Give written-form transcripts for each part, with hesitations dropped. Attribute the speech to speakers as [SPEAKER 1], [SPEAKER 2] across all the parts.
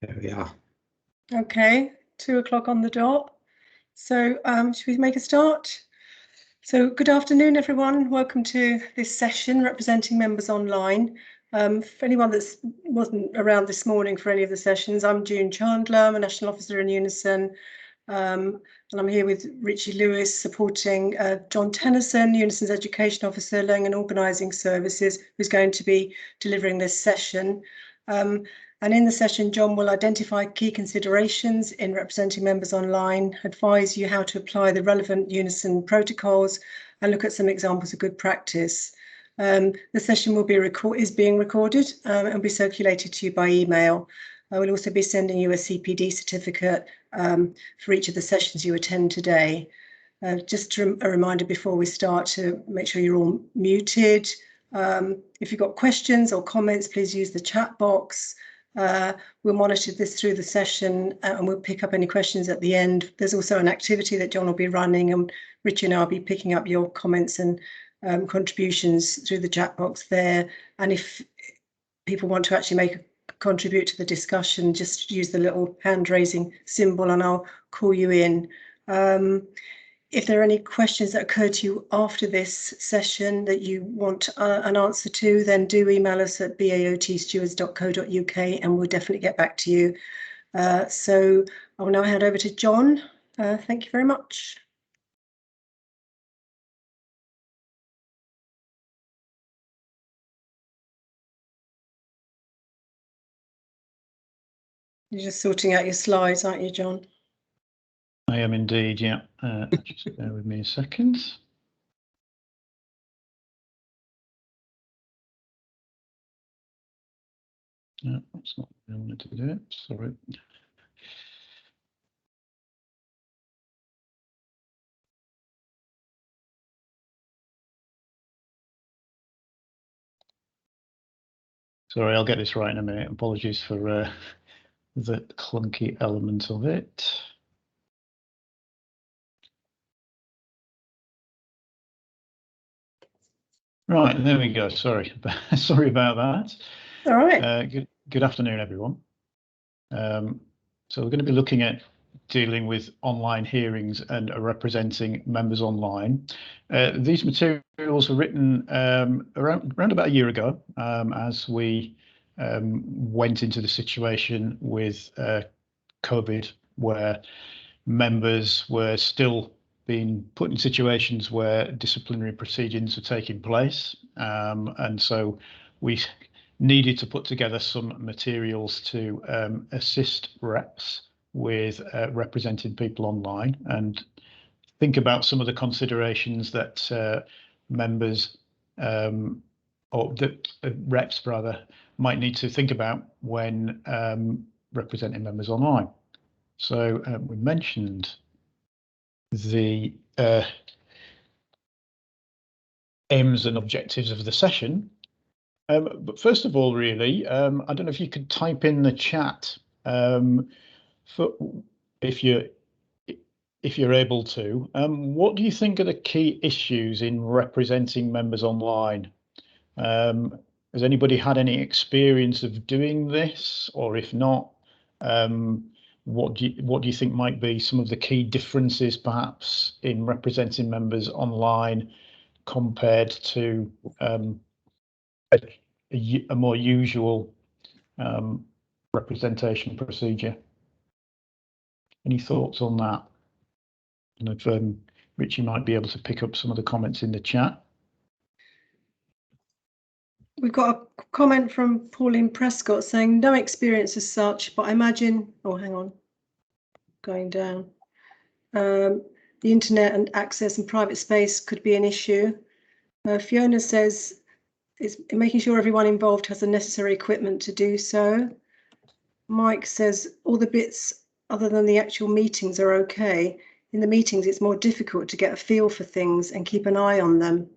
[SPEAKER 1] There we are.
[SPEAKER 2] Okay, 2 o'clock on the dot. So should we make a start? So good afternoon, everyone. Welcome to this session, Representing Members Online. For anyone that wasn't around this morning for any of the sessions, I'm June Chandler. I'm a National Officer in UNISON. And I'm here with Richie Lewis, supporting John Tennyson, UNISON's Education Officer, Learning and Organising Services, who's going to be delivering this session. And in the session, John will identify key considerations in representing members online, advise you how to apply the relevant UNISON protocols, and look at some examples of good practice. The session is being recorded and be circulated to you by email. I will also be sending you a CPD certificate for each of the sessions you attend today. Just a reminder before we start to make sure you're all muted. If you've got questions or comments, please use the chat box. We'll monitor this through the session and we'll pick up any questions at the end. There's also an activity that John will be running, and Richie and I will be picking up your comments and contributions through the chat box there. And if people want to actually contribute to the discussion, just use the little hand raising symbol and I'll call you in. If there are any questions that occur to you after this session that you want an answer to, then do email us at baotstewards.co.uk and we'll definitely get back to you. So I will now hand over to John. Thank you very much. You're just sorting out your slides, aren't you, John?
[SPEAKER 3] I am indeed, yeah. Just bear with me a second. No, that's not what I wanted to do. Sorry. Sorry, I'll get this right in a minute. Apologies for the clunky element of it. Right, there we go. Sorry, sorry about that.
[SPEAKER 2] All right.
[SPEAKER 3] Good afternoon, everyone. So we're going to be looking at dealing with online hearings and representing members online. These materials were written around about a year ago, as we went into the situation with COVID, where members were still being put in situations where disciplinary proceedings are taking place. And so we needed to put together some materials to assist reps with representing people online and think about some of the considerations that members or that reps rather might need to think about when representing members online. So we mentioned the aims and objectives of the session. But first of all, really, I don't know if you could type in the chat if you're able to. What do you think are the key issues in representing members online? Has anybody had any experience of doing this, or if not, what do you think might be some of the key differences, perhaps, in representing members online compared to a more usual representation procedure? Any thoughts on that? And if Richie might be able to pick up some of the comments in the chat.
[SPEAKER 2] We've got a comment from Pauline Prescott saying no experience as such, but I imagine, oh, hang on, going down. The internet and access and private space could be an issue. Fiona says it's making sure everyone involved has the necessary equipment to do so. Mike says all the bits other than the actual meetings are okay. In the meetings, it's more difficult to get a feel for things and keep an eye on them.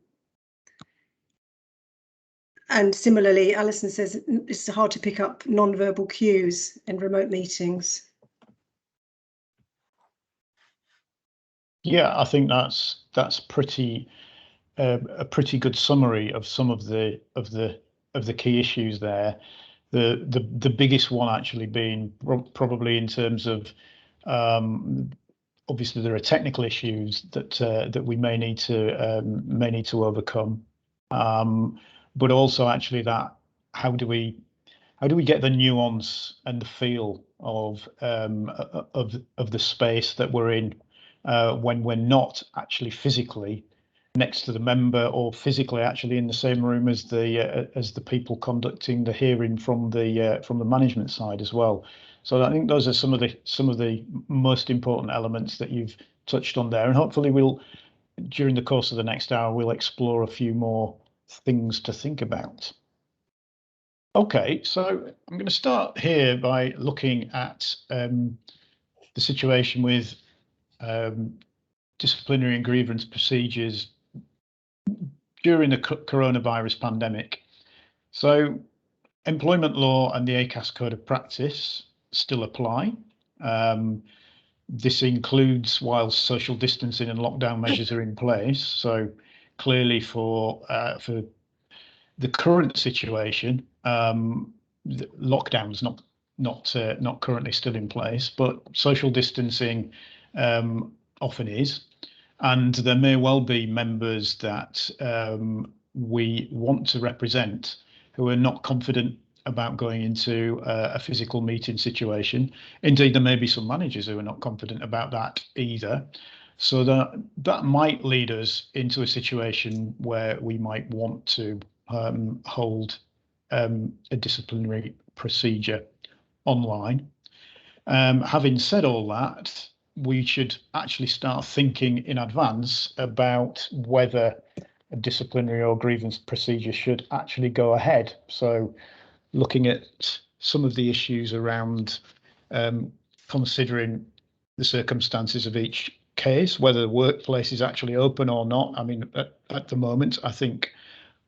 [SPEAKER 2] And similarly, Alison says it's hard to pick up non-verbal cues in remote meetings.
[SPEAKER 3] Yeah, I think that's pretty a pretty good summary of some of the key issues there. The biggest one actually being probably in terms of obviously there are technical issues that we may need to overcome, but also actually that how do we get the nuance and the feel of the space that we're in when we're not actually physically next to the member or physically actually in the same room as the people conducting the hearing from the management side as well. So I think those are some of the most important elements that you've touched on there, and hopefully we'll during the course of the next hour we'll explore a few more things to think about. Okay, so I'm going to start here by looking at the situation with disciplinary and grievance procedures during the coronavirus pandemic. So employment law and the ACAS Code of Practice still apply. This includes while social distancing and lockdown measures are in place. So clearly for the current situation, the lockdown's not currently still in place, but social distancing often is, and there may well be members that we want to represent who are not confident about going into a physical meeting situation. Indeed, there may be some managers who are not confident about that either. So that might lead us into a situation where we might want to hold a disciplinary procedure online. Having said all that, we should actually start thinking in advance about whether a disciplinary or grievance procedure should actually go ahead. So looking at some of the issues around considering the circumstances of each case, whether the workplace is actually open or not. I mean, at the moment, I think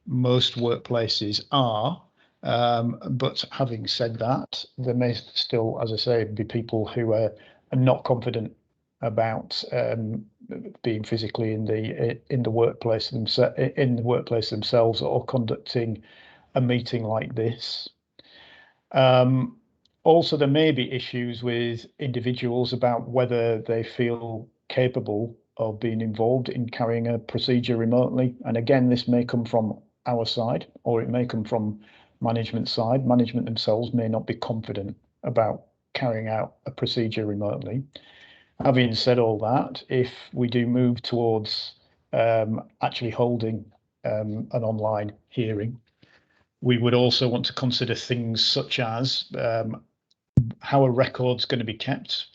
[SPEAKER 3] most workplaces are. But having said that, there may still, as I say, be people who are not confident about being physically in the workplace themselves or conducting a meeting like this. Also, there may be issues with individuals about whether they feel capable of being involved in carrying a procedure remotely. And again, this may come from our side, or it may come from management side. Management themselves may not be confident about carrying out a procedure remotely. Having said all that, if we do move towards actually holding an online hearing, we would also want to consider things such as how are records going to be kept?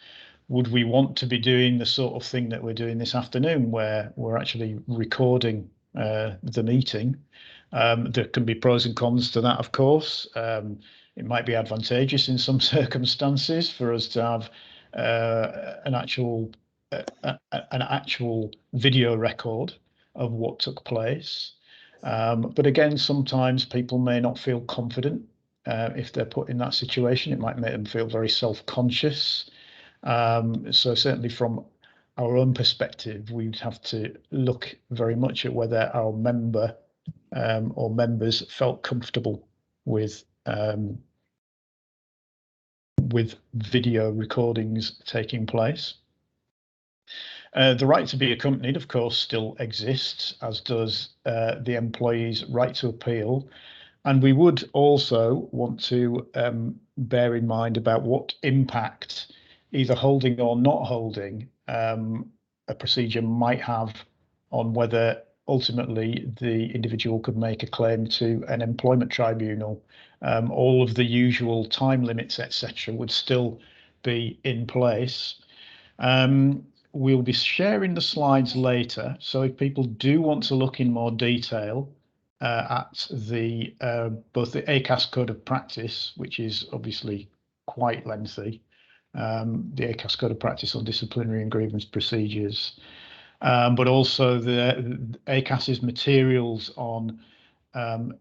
[SPEAKER 3] Would we want to be doing the sort of thing that we're doing this afternoon, where we're actually recording the meeting? There can be pros and cons to that, of course. It might be advantageous in some circumstances for us to have an actual video record of what took place. But again, sometimes people may not feel confident if they're put in that situation. It might make them feel very self-conscious. So certainly from our own perspective, we'd have to look very much at whether our member or members felt comfortable with video recordings taking place. The right to be accompanied, of course, still exists, as does the employee's right to appeal. And we would also want to bear in mind about what impact either holding or not holding a procedure might have on whether ultimately the individual could make a claim to an employment tribunal. All of the usual time limits, etc., would still be in place. We'll be sharing the slides later, so if people do want to look in more detail at the both the ACAS Code of Practice, which is obviously quite lengthy, the ACAS Code of Practice on disciplinary and grievance procedures, but also the ACAS's materials on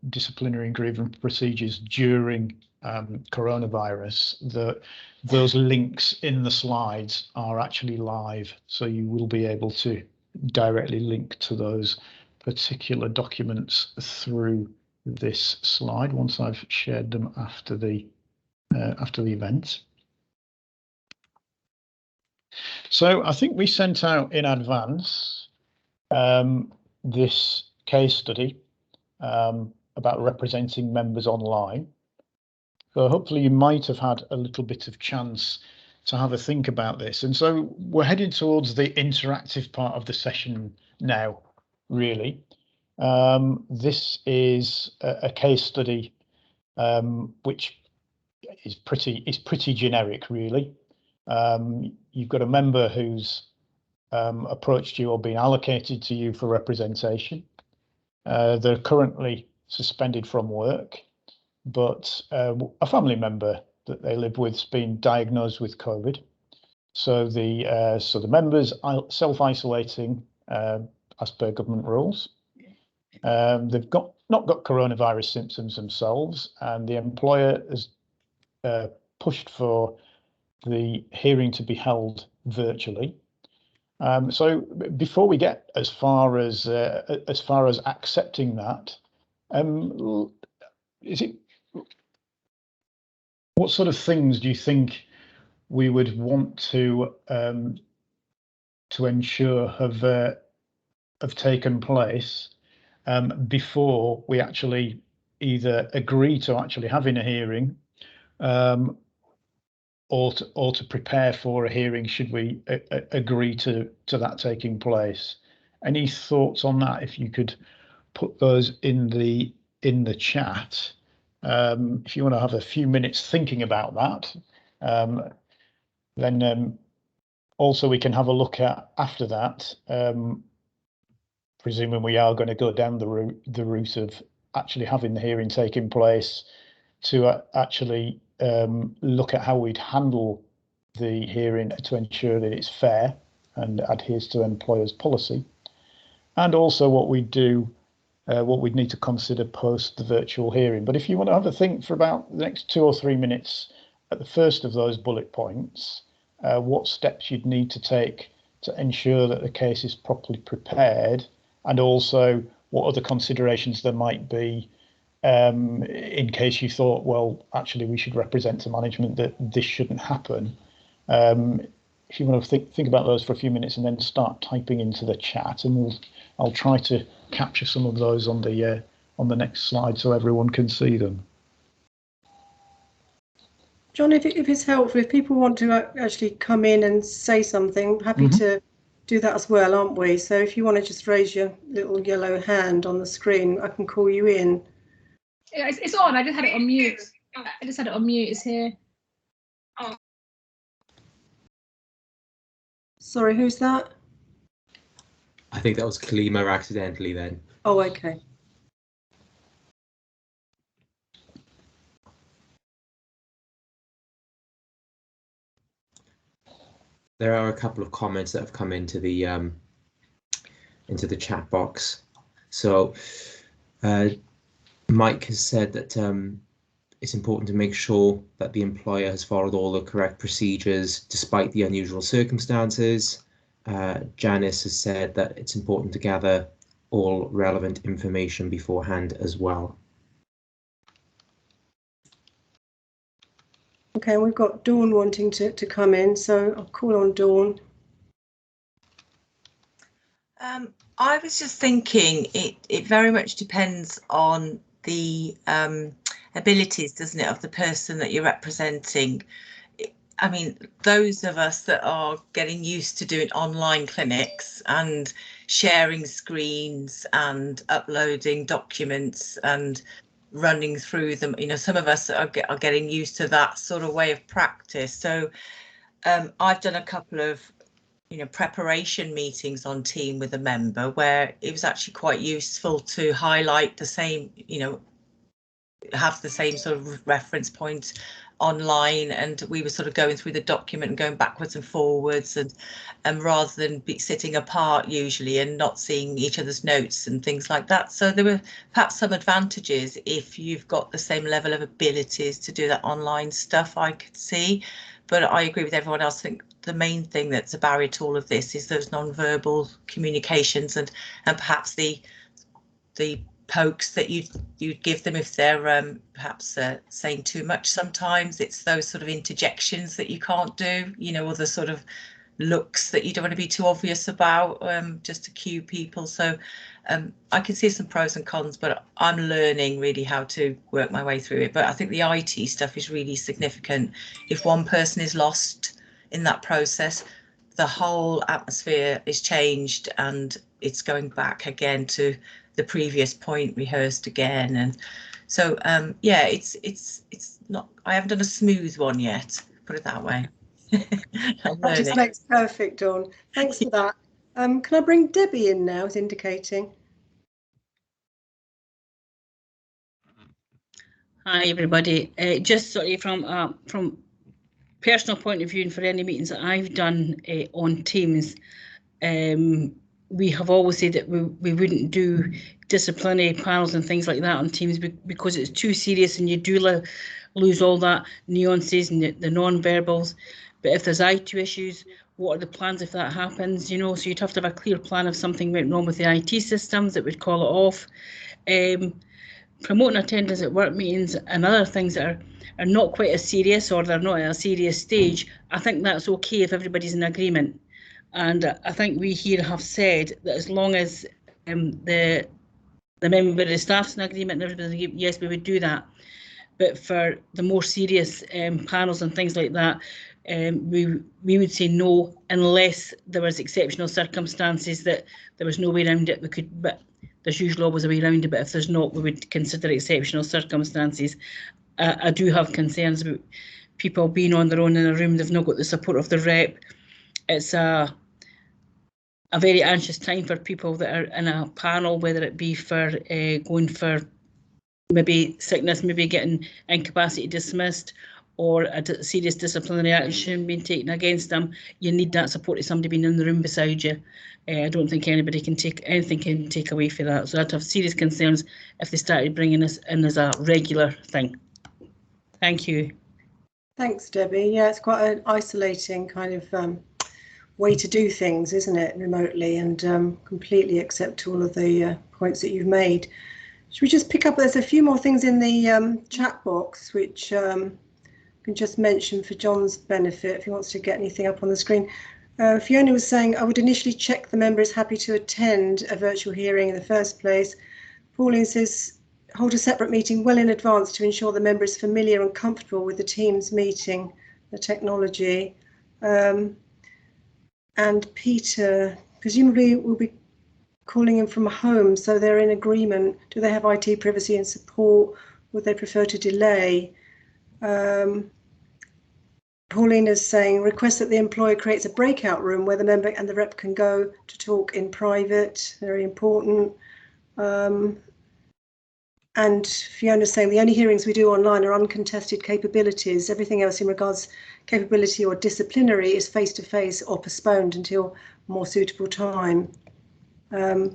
[SPEAKER 3] disciplinary and grievance procedures during coronavirus. Those links in the slides are actually live, so you will be able to directly link to those particular documents through this slide once I've shared them after the event. So I think we sent out in advance this case study about representing members online. So hopefully you might have had a little bit of chance to have a think about this. And so we're heading towards the interactive part of the session now, really. This is a case study which is pretty generic, really. You've got a member who's approached you or been allocated to you for representation. They're currently suspended from work, but a family member that they live with's been diagnosed with COVID. So the members are self-isolating as per government rules. They've not got coronavirus symptoms themselves, and the employer has pushed for the hearing to be held virtually. So before we get as far as accepting that, what sort of things do you think we would want to ensure have taken place before we actually either agree to actually having a hearing, or to prepare for a hearing should we agree to that taking place? Any thoughts on that? If you could put those in the chat. If you want to have a few minutes thinking about that, then also we can have a look at after that, presuming we are going to go down the route of actually having the hearing taking place, to actually look at how we'd handle the hearing to ensure that it's fair and adheres to employers' policy, and also what we do, what we'd need to consider post the virtual hearing. But if you want to have a think for about the next 2 or 3 minutes at the first of those bullet points, what steps you'd need to take to ensure that the case is properly prepared, and also what other considerations there might be in case you thought, well, actually we should represent to management that this shouldn't happen. If you want to think about those for a few minutes and then start typing into the chat, and I'll try to capture some of those on the next slide so everyone can see them.
[SPEAKER 2] John, if it's helpful, if people want to actually come in and say something, happy to do that as well, aren't we? So if you want to just raise your little yellow hand on the screen, I can call you in.
[SPEAKER 1] Yeah, it's on. I just had it on mute. It's here.
[SPEAKER 2] Oh. Sorry, who's that?
[SPEAKER 4] I think that was Kalima accidentally then.
[SPEAKER 2] Oh, okay.
[SPEAKER 4] There are a couple of comments that have come into the chat box. So Mike has said that it's important to make sure that the employer has followed all the correct procedures despite the unusual circumstances. Janice has said that it's important to gather all relevant information beforehand as well.
[SPEAKER 2] Okay, we've got Dawn wanting to come in, so I'll call on Dawn.
[SPEAKER 5] I was just thinking it very much depends on the abilities, doesn't it, of the person that you're representing. I mean, those of us that are getting used to doing online clinics and sharing screens and uploading documents and running through them, you know, some of us are getting used to that sort of way of practice. So I've done a couple of, you know, preparation meetings on Team with a member where it was actually quite useful to highlight the same, you know, have the same sort of reference point online, and we were sort of going through the document and going backwards and forwards, and rather than be sitting apart usually and not seeing each other's notes and things like that. So there were perhaps some advantages if you've got the same level of abilities to do that online stuff, I could see. But I agree with everyone else. I think the main thing that's a barrier to all of this is those non-verbal communications and perhaps the pokes that you'd give them if they're perhaps saying too much. Sometimes it's those sort of interjections that you can't do, you know, or the sort of looks that you don't want to be too obvious about, just to cue people. So I can see some pros and cons, but I'm learning really how to work my way through it. But I think the IT stuff is really significant. If one person is lost in that process, the whole atmosphere is changed and it's going back again to the previous point rehearsed again. And so yeah, it's not, I haven't done a smooth one yet, put it that way.
[SPEAKER 2] That just makes perfect, Dawn. Thanks for that. Can I bring Debbie in now as indicating?
[SPEAKER 6] Hi everybody. Just sort of from personal point of view, and for any meetings that I've done on Teams, we have always said that we wouldn't do disciplinary panels and things like that on Teams because it's too serious and you do lose all that nuances and the non-verbals. But if there's IT issues, what are the plans if that happens? You know, so you'd have to have a clear plan if something went wrong with the IT systems that would call it off. Promoting attendance at work meetings and other things that are not quite as serious, or they're not at a serious stage, I think that's okay if everybody's in agreement. And I think we here have said that as long as the member of the staff's in agreement and everybody, yes, we would do that. But for the more serious panels and things like that, we would say no, unless there was exceptional circumstances that there was no way around it. We could, but there's usually always a way around it. But if there's not, we would consider exceptional circumstances. I do have concerns about people being on their own in a room. They've not got the support of the rep. It's a very anxious time for people that are in a panel, whether it be for going for maybe sickness, maybe getting incapacity dismissed, or a serious disciplinary action being taken against them. You need that support of somebody being in the room beside you. I don't think anybody can take away for that. So I'd have serious concerns if they started bringing this in as a regular thing. Thank you.
[SPEAKER 2] Thanks, Debbie. Yeah, it's quite an isolating kind of way to do things, isn't it, remotely, and completely accept all of the points that you've made. Should we just pick up? There's a few more things in the chat box, which I can just mention for John's benefit if he wants to get anything up on the screen. Fiona was saying, I would initially check the member is happy to attend a virtual hearing in the first place. Pauline says, hold a separate meeting well in advance to ensure the member is familiar and comfortable with the Teams meeting, the technology. And Peter, presumably will be calling in from home, so they're in agreement. Do they have IT privacy and support? Would they prefer to delay? Pauline is saying, request that the employer creates a breakout room where the member and the rep can go to talk in private. Very important. And Fiona's saying the only hearings we do online are uncontested capabilities. Everything else in regards capability or disciplinary is face-to-face or postponed until a more suitable time. There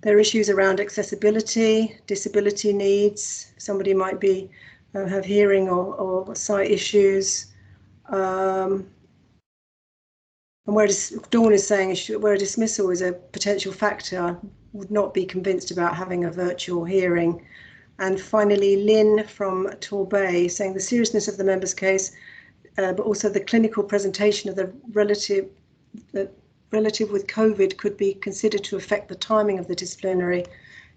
[SPEAKER 2] are issues around accessibility, disability needs. Somebody might be have hearing or sight issues. And where Dawn is saying where a dismissal is a potential factor, would not be convinced about having a virtual hearing. And finally, Lynn from Torbay saying the seriousness of the member's case, but also the clinical presentation of the relative with COVID could be considered to affect the timing of the disciplinary.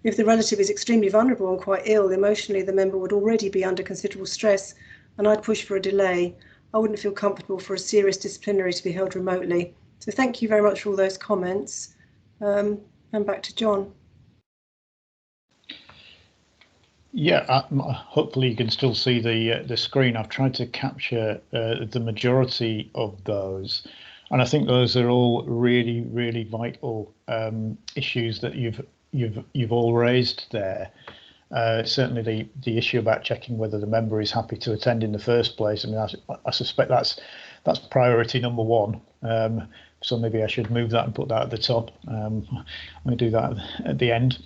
[SPEAKER 2] If the relative is extremely vulnerable and quite ill, emotionally, the member would already be under considerable stress, and I'd push for a delay. I wouldn't feel comfortable for a serious disciplinary to be held remotely. So thank you very much for all those comments. And back to John.
[SPEAKER 3] Yeah, hopefully you can still see the screen. I've tried to capture the majority of those, and I think those are all really, really vital issues that you've all raised there. Certainly the issue about checking whether the member is happy to attend in the first place. I mean, I suspect that's priority number one. So maybe I should move that and put that at the top. I'm going to do that at the end.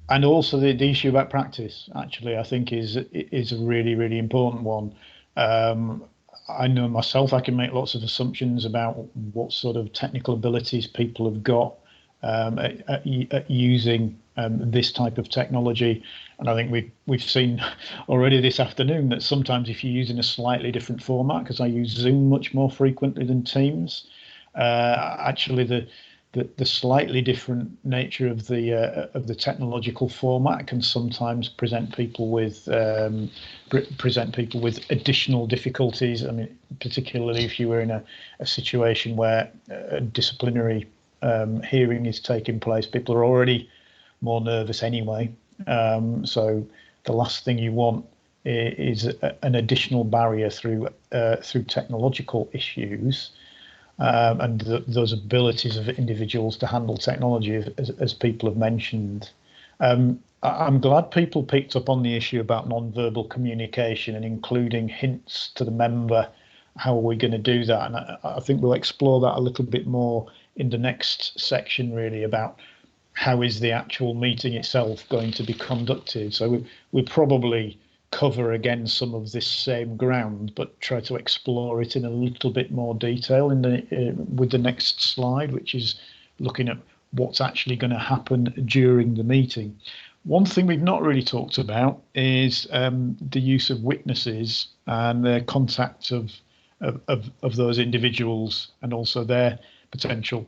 [SPEAKER 3] And also the issue about practice, actually, I think is a really, really important one. I know myself, I can make lots of assumptions about what sort of technical abilities people have got at using this type of technology. And I think we've seen already this afternoon that sometimes if you're using a slightly different format, because I use Zoom much more frequently than Teams, actually the slightly different nature of the technological format can sometimes present people with additional difficulties. I mean, particularly if you were in a situation where a disciplinary hearing is taking place, people are already more nervous anyway. So the last thing you want is an additional barrier through technological issues. And those abilities of individuals to handle technology, as people have mentioned. I'm glad people picked up on the issue about non-verbal communication and including hints to the member. How are we going to do that? And I think we'll explore that a little bit more in the next section, really, about how is the actual meeting itself going to be conducted. So we'll probably cover again some of this same ground, but try to explore it in a little bit more detail with the next slide, which is looking at what's actually going to happen during the meeting. One thing we've not really talked about is the use of witnesses and the contact of those individuals, and also their potential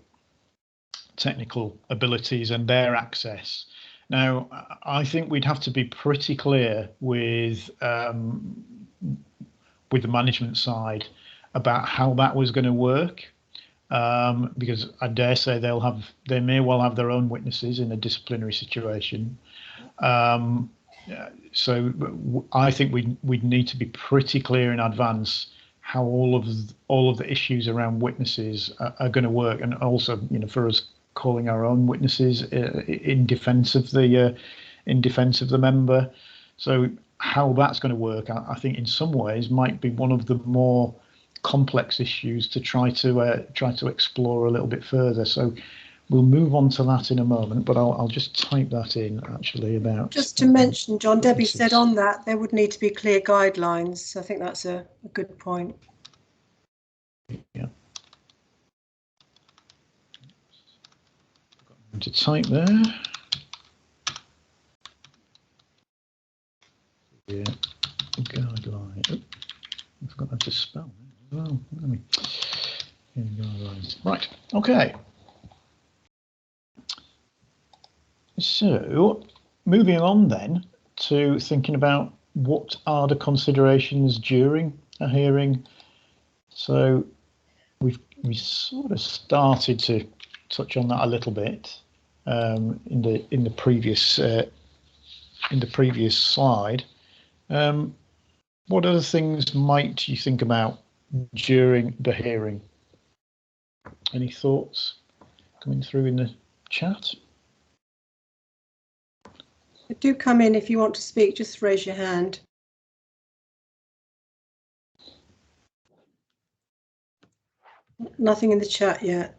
[SPEAKER 3] technical abilities and their access. Now, I think we'd have to be pretty clear with the management side about how that was going to work, because I dare say they may well have their own witnesses in a disciplinary situation. So I think we'd need to be pretty clear in advance how all of the issues around witnesses are going to work, and also, you know, for us calling our own witnesses in defence of the member. So how that's going to work, I think, in some ways might be one of the more complex issues to try to explore a little bit further. So we'll move on to that in a moment, but I'll just type that in actually about.
[SPEAKER 2] Just to mention, John, Debbie said on that there would need to be clear guidelines. I think that's a good point.
[SPEAKER 3] Yeah. To type there. Yeah, guideline. Oh, I forgot how to spell that as well. Guidelines. Right. Okay. So, moving on then to thinking about what are the considerations during a hearing. So, we sort of started to touch on that a little bit in the previous slide. What other things might you think about during the hearing? Any thoughts coming through in the chat?
[SPEAKER 2] Do come in if you want to speak, just raise your hand. Nothing in the chat yet.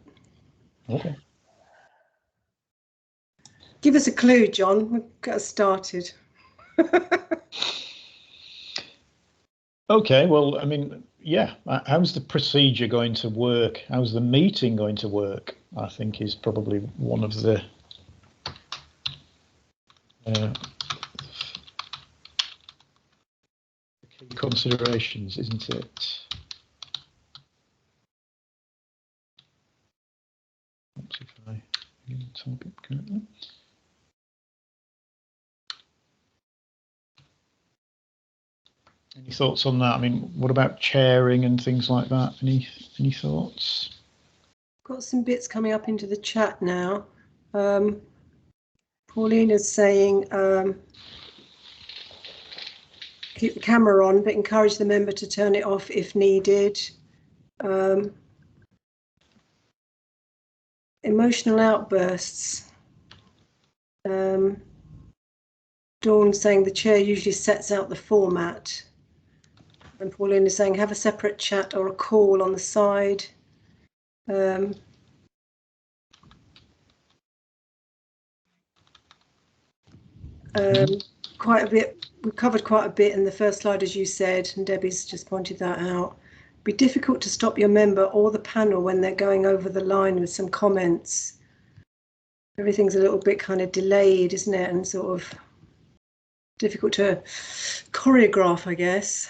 [SPEAKER 3] Okay.
[SPEAKER 2] Give us a clue, John. We'll get us started.
[SPEAKER 3] Okay, well, I mean, yeah, how's the procedure going to work? How's the meeting going to work? I think is probably one of the key considerations, isn't it? Oops, if I type it correctly. Any thoughts on that? I mean, what about chairing and things like that? Any thoughts?
[SPEAKER 2] Got some bits coming up into the chat now. Pauline is saying keep the camera on, but encourage the member to turn it off if needed. Emotional outbursts. Dawn saying the chair usually sets out the format. And Pauline is saying have a separate chat or a call on the side. Quite a bit, we covered quite a bit in the first slide, as you said, and Debbie's just pointed that out. Be difficult to stop your member or the panel when they're going over the line with some comments. everything's a little bit kind of delayed, isn't it? And sort of difficult to choreograph, I guess.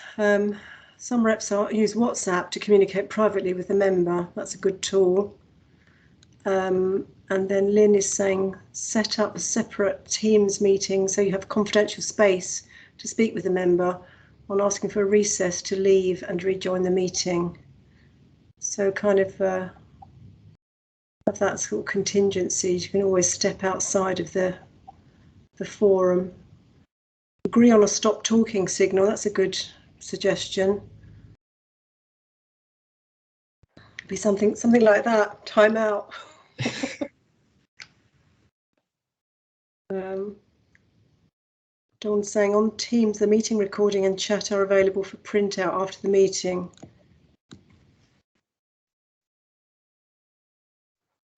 [SPEAKER 2] Some reps use WhatsApp to communicate privately with the member. That's a good tool. And then Lynn is saying, set up a separate Teams meeting so you have confidential space to speak with the member on asking for a recess to leave and rejoin the meeting. So kind of have that sort of contingency. You can always step outside of the forum. Agree on a stop talking signal. That's a good suggestion. Be something like that. Time out. Dawn's saying on Teams, the meeting recording and chat are available for printout after the meeting.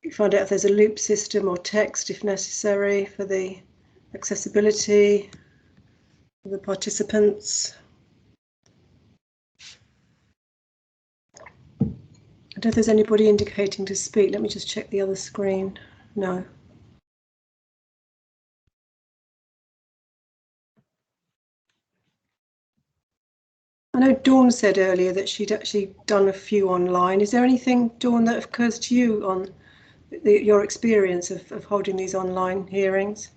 [SPEAKER 2] You find out if there's a loop system or text if necessary for the accessibility of the participants. I don't know if there's anybody indicating to speak. Let me just check the other screen. No. I know Dawn said earlier that she'd actually done a few online. Is there anything, Dawn, that occurs to you on your experience of holding these online hearings?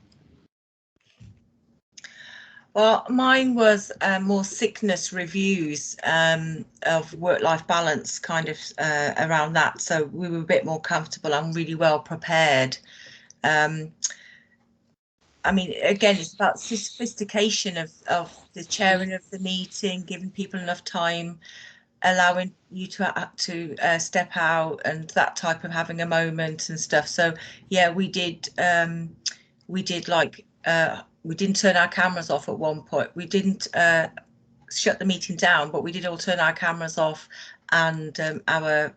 [SPEAKER 5] Well, mine was more sickness reviews of work-life balance, kind of around that. So we were a bit more comfortable and really well prepared. I mean, again, it's about sophistication of the chairing of the meeting, giving people enough time, allowing you to step out and that type of having a moment and stuff. So yeah, we did like we didn't turn our cameras off at one point. We didn't shut the meeting down, but we did all turn our cameras off and our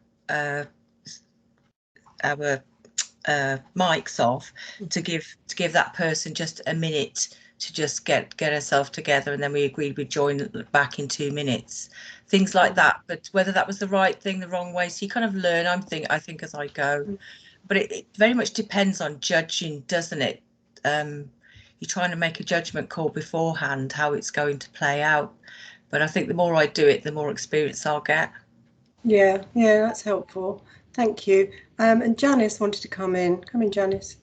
[SPEAKER 5] mics off to give that person just a minute to just get herself together, and then we agreed we'd join back in 2 minutes, things like that. But whether that was the right thing, the wrong way, so you kind of learn, I think as I go. But it very much depends on judging, doesn't it? You're trying to make a judgment call beforehand how it's going to play out, but I think the more I do it, the more experience I'll get. Yeah,
[SPEAKER 2] that's helpful. Thank you. And Janice wanted to come in. Come in, Janice.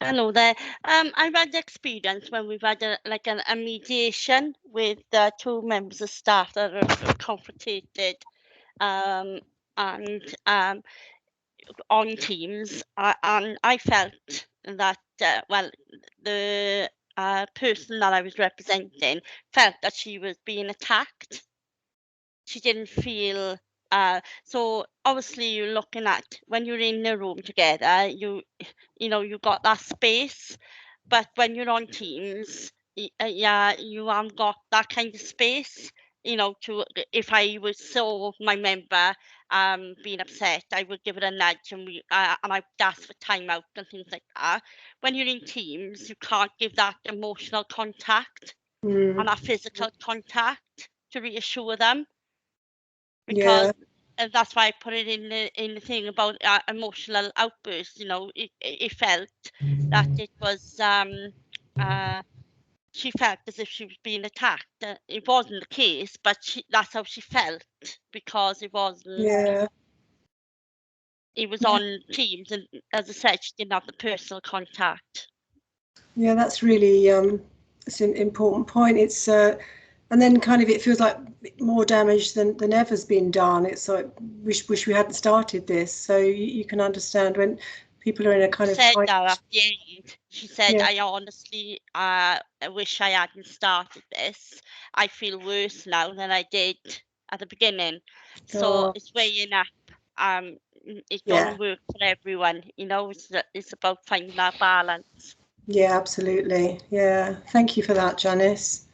[SPEAKER 7] Hello there. I've had experience when we've had a mediation with 2 members of staff that are confronted and on Teams, and I felt that well, the person that I was representing felt that she was being attacked. She didn't feel so obviously you're looking at when you're in the room together, you know you've got that space, but when you're on Teams, yeah, you haven't got that kind of space. You know, to if I saw my member being upset, I would give it a nudge and I would ask for time out and things like that. When you're in Teams, you can't give that emotional contact and that physical contact to reassure them, because that's why I put it in the thing about emotional outbursts. You know, it felt that it was she felt as if she was being attacked. It wasn't the case, but that's how she felt, because it wasn't. It was on Teams, and as I said, she didn't have the personal contact.
[SPEAKER 2] Yeah, that's really it's an important point. It's and then kind of it feels like more damage than ever's been done. It's like wish we hadn't started this. So you can understand when people are in a kind of
[SPEAKER 7] said that at the end. She said,
[SPEAKER 2] yeah.
[SPEAKER 7] I honestly wish I hadn't started this. I feel worse now than I did at the beginning. So it's weighing up. It doesn't work for everyone, you know. It's about finding that balance.
[SPEAKER 2] Yeah, absolutely. Yeah, thank you for that, Janice.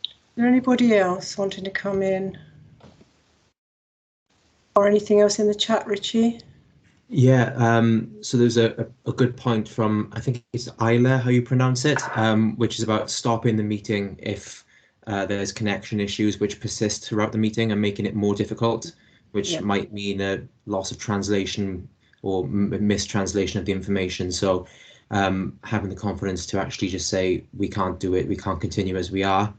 [SPEAKER 2] Is there anybody else wanting to come in? Or anything else in the chat, Richie?
[SPEAKER 4] Yeah, so there's a good point from, I think it's Isla, how you pronounce it, which is about stopping the meeting if there's connection issues which persist throughout the meeting and making it more difficult, which might mean a loss of translation or mistranslation of the information. So having the confidence to actually just say, we can't do it, we can't continue as we are.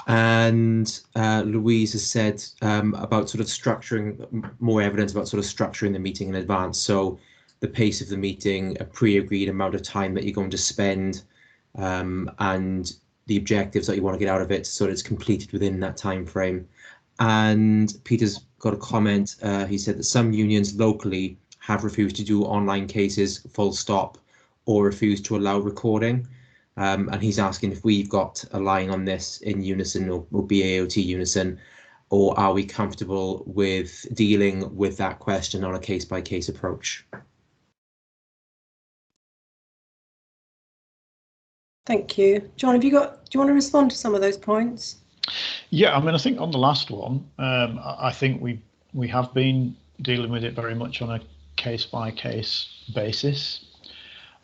[SPEAKER 4] And Louise has said about sort of structuring, more evidence about sort of structuring the meeting in advance. So the pace of the meeting, a pre-agreed amount of time that you're going to spend, and the objectives that you want to get out of it, so that it's completed within that time frame. And Peter's got a comment. He said that some unions locally have refused to do online cases, full stop, or refused to allow recording. And he's asking if we've got a line on this in Unison or BAOT Unison, or are we comfortable with dealing with that question on a case-by-case approach?
[SPEAKER 2] Thank you. John, do you want to respond to some of those points?
[SPEAKER 3] Yeah, I mean, I think on the last one, I think we have been dealing with it very much on a case-by-case basis.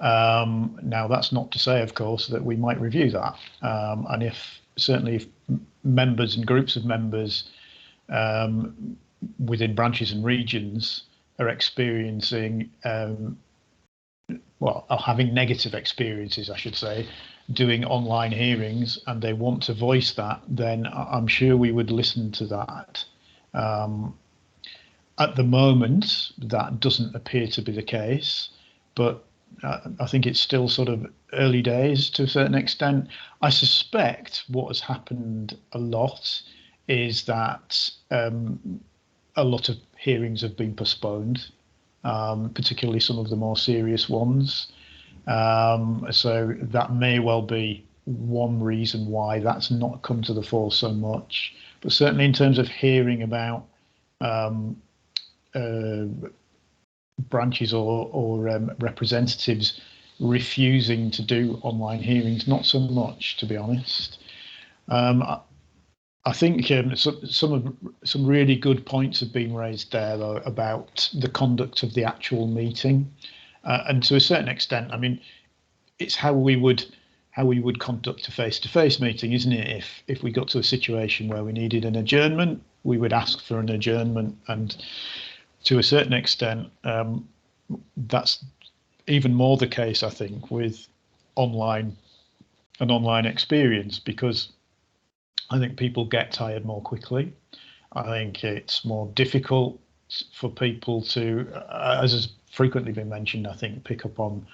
[SPEAKER 3] Now, that's not to say, of course, that we might review that. And if members and groups of members within branches and regions are experiencing, well, are having negative experiences, I should say, doing online hearings, and they want to voice that, then I'm sure we would listen to that. At the moment, that doesn't appear to be the case, but I think it's still sort of early days to a certain extent. I suspect what has happened a lot is that a lot of hearings have been postponed, particularly some of the more serious ones. So that may well be one reason why that's not come to the fore so much. But certainly in terms of hearing about branches or representatives refusing to do online hearings, not so much, to be honest. I think some really good points have been raised there, though, about the conduct of the actual meeting, and to a certain extent, I mean, it's how we would conduct a face-to-face meeting, isn't it? If we got to a situation where we needed an adjournment, we would ask for an adjournment, and to a certain extent, that's even more the case, I think, with an online experience, because I think people get tired more quickly. I think it's more difficult for people to, as has frequently been mentioned, I think, pick up on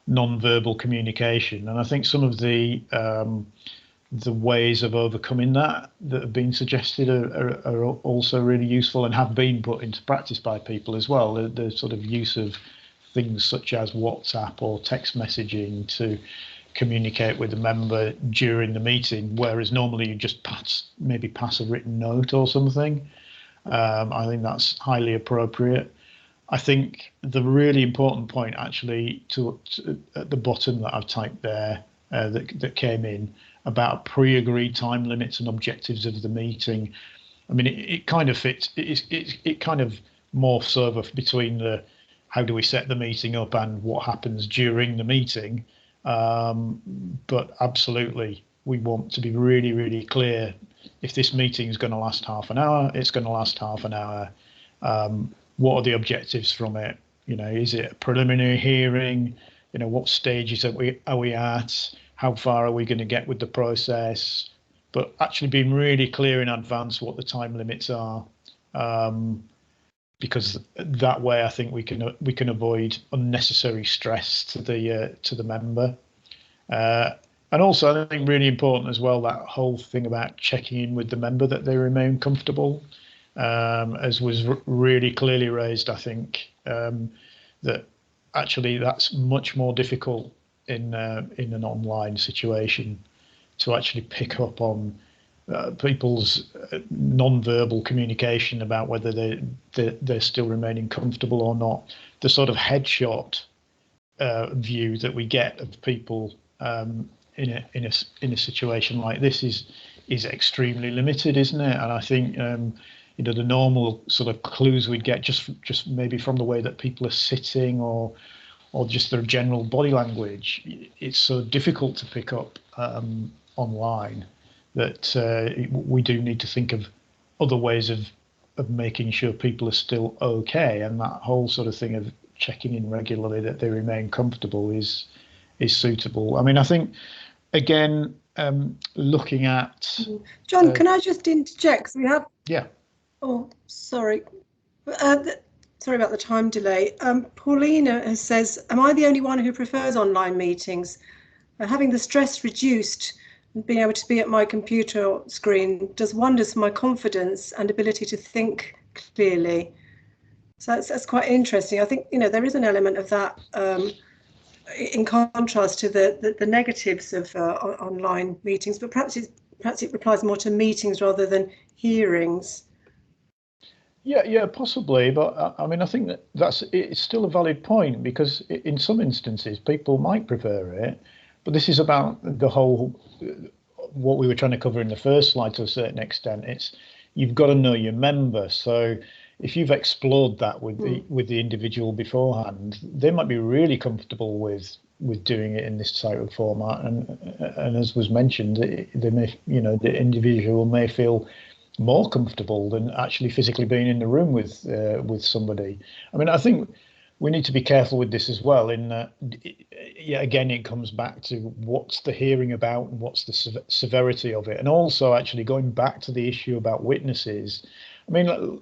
[SPEAKER 3] non-verbal communication. And I think some of the ways of overcoming that have been suggested are also really useful and have been put into practice by people as well. The sort of use of things such as WhatsApp or text messaging to communicate with a member during the meeting, whereas normally you just maybe pass a written note or something. I think that's highly appropriate. I think the really important point, actually, at the bottom that I've typed there, that came in about pre-agreed time limits and objectives of the meeting. I mean, it kind of fits. It kind of morphs over between the how do we set the meeting up and what happens during the meeting. But absolutely, we want to be really, really clear. If this meeting is going to last half an hour, it's going to last half an hour. What are the objectives from it? You know, is it a preliminary hearing? You know, what stages are we at? How far are we going to get with the process? But actually being really clear in advance what the time limits are, because that way I think we can avoid unnecessary stress to the member. And also I think really important as well, that whole thing about checking in with the member that they remain comfortable. As was really clearly raised, I think that actually that's much more difficult in an online situation, to actually pick up on people's non-verbal communication about whether they're still remaining comfortable or not. The sort of headshot view that we get of people in a situation like this is extremely limited, isn't it? And I think you know, the normal sort of clues we'd get just maybe from the way that people are sitting or just their general body language, it's so difficult to pick up online that we do need to think of other ways of making sure people are still okay. And that whole sort of thing of checking in regularly that they remain comfortable is suitable. I mean, I think again, looking at
[SPEAKER 2] John, can I just interject? We have.
[SPEAKER 3] Yeah.
[SPEAKER 2] Oh, sorry. Sorry about the time delay. Paulina says, am I the only one who prefers online meetings? Having the stress reduced and being able to be at my computer screen does wonders for my confidence and ability to think clearly. So that's quite interesting. I think, you know, there is an element of that in contrast to the negatives of online meetings, but perhaps it applies more to meetings rather than hearings.
[SPEAKER 3] Yeah, possibly, but I mean, I think it's still a valid point, because in some instances people might prefer it, but this is about the whole what we were trying to cover in the first slide to a certain extent. It's you've got to know your member, so if you've explored that with the individual beforehand, they might be really comfortable with doing it in this type of format, and as was mentioned, they may, you know, the individual may feel more comfortable than actually physically being in the room with somebody. I mean, I think we need to be careful with this as well, in that, yeah, again, it comes back to what's the hearing about and what's the severity of it, and also actually going back to the issue about witnesses. I mean,